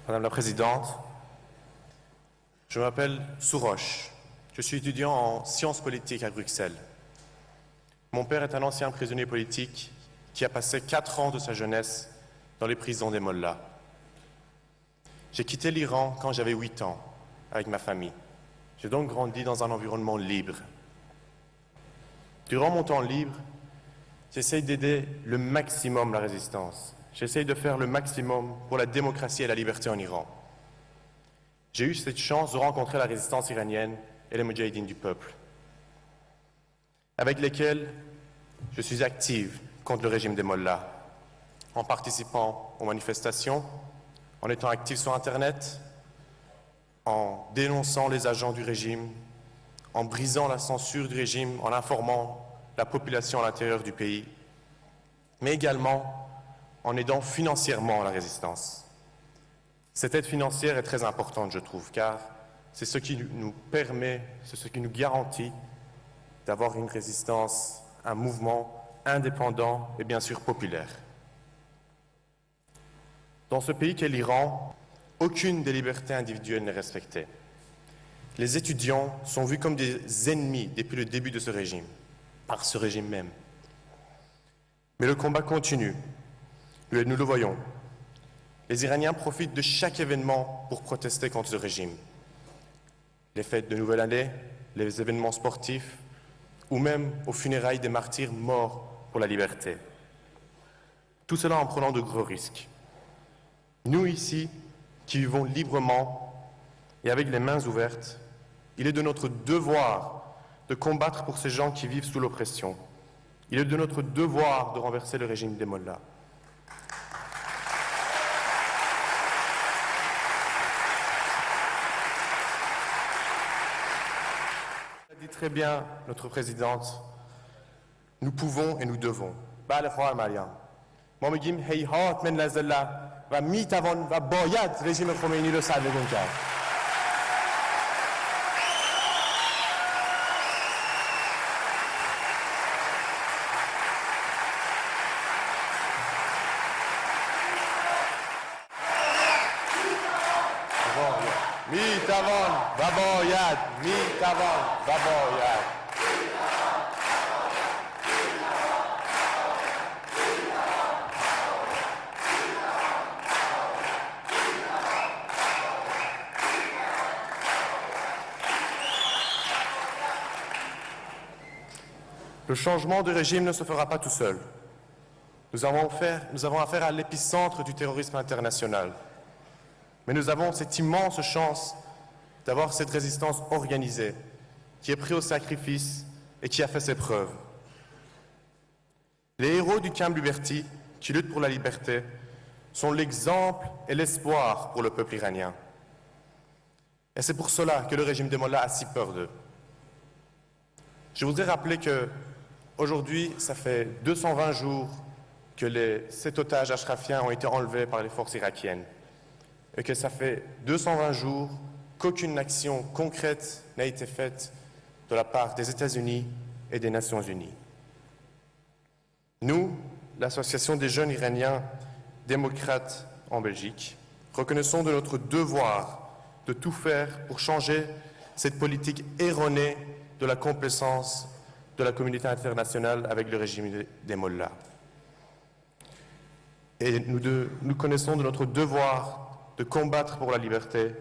Madame la Présidente, je m'appelle Souroche. Je suis étudiant en sciences politiques à Bruxelles. Mon père est un ancien prisonnier politique qui a passé 4 ans de sa jeunesse dans les prisons des Mollahs. J'ai quitté l'Iran quand j'avais 8 ans avec ma famille. J'ai donc grandi dans un environnement libre. Durant mon temps libre, j'essaye d'aider le maximum la résistance. J'essaye de faire le maximum pour la démocratie et la liberté en Iran. J'ai eu cette chance de rencontrer la résistance iranienne et les Moudjahidines du peuple, avec lesquels je suis active contre le régime des Mollahs, en participant aux manifestations, en étant active sur Internet, en dénonçant les agents du régime, en brisant la censure du régime, en informant la population à l'intérieur du pays, mais également en aidant financièrement la résistance. Cette aide financière est très importante, je trouve, car c'est ce qui nous permet, c'est ce qui nous garantit d'avoir une résistance, un mouvement indépendant et bien sûr populaire. Dans ce pays qu'est l'Iran, aucune des libertés individuelles n'est respectée. Les étudiants sont vus comme des ennemis depuis le début de ce régime, par ce régime même. Mais le combat continue. Nous le voyons. Les Iraniens profitent de chaque événement pour protester contre ce régime. Les fêtes de Nouvelle Année, les événements sportifs, ou même aux funérailles des martyrs morts pour la liberté. Tout cela en prenant de gros risques. Nous ici, qui vivons librement et avec les mains ouvertes, il est de notre devoir de combattre pour ces gens qui vivent sous l'oppression. Il est de notre devoir de renverser le régime des Mollahs. Dit très bien notre présidente, nous pouvons et nous devons. بله خواهر مریم ما میگیم هیهات من لذله و میتوان و باید رژیم خمینی رو سرنگون کرد. میتوان و باید میتوان و باید Le changement de régime ne se fera pas tout seul. Nous avons affaire à l'épicentre du terrorisme international. Mais nous avons cette immense chance d'avoir cette résistance organisée, qui est prise au sacrifice et qui a fait ses preuves. Les héros du Camp Liberty, qui luttent pour la liberté, sont l'exemple et l'espoir pour le peuple iranien. Et c'est pour cela que le régime des Mollahs a si peur d'eux. Je voudrais rappeler que aujourd'hui, ça fait 220 jours que les 7 otages ashrafiens ont été enlevés par les forces irakiennes. Et que ça fait 220 jours qu'aucune action concrète n'a été faite de la part des États-Unis et des Nations Unies. Nous, l'Association des jeunes iraniens démocrates en Belgique, reconnaissons de notre devoir de tout faire pour changer cette politique erronée de la complaisance de la communauté internationale avec le régime des Mollahs. Et nous connaissons de notre devoir de combattre pour la liberté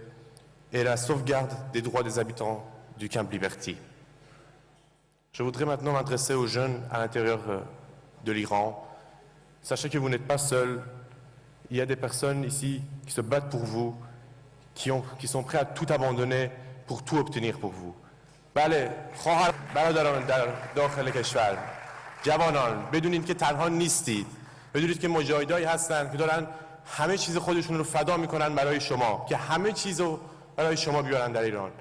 et la sauvegarde des droits des habitants du Camp Liberty. Je voudrais maintenant m'adresser aux jeunes à l'intérieur de l'Iran. Sachez que vous n'êtes pas seuls. Il y a des personnes ici qui se battent pour vous, qui sont prêts à tout abandonner pour tout obtenir pour vous. بله خواهر برادران در داخل کشور جوانان بدونید که تنها نیستید بدونید که مجاهدایی هستن که دارن همه چیز خودشون رو فدا میکنن برای شما که همه چیز رو برای شما بیارن در ایران.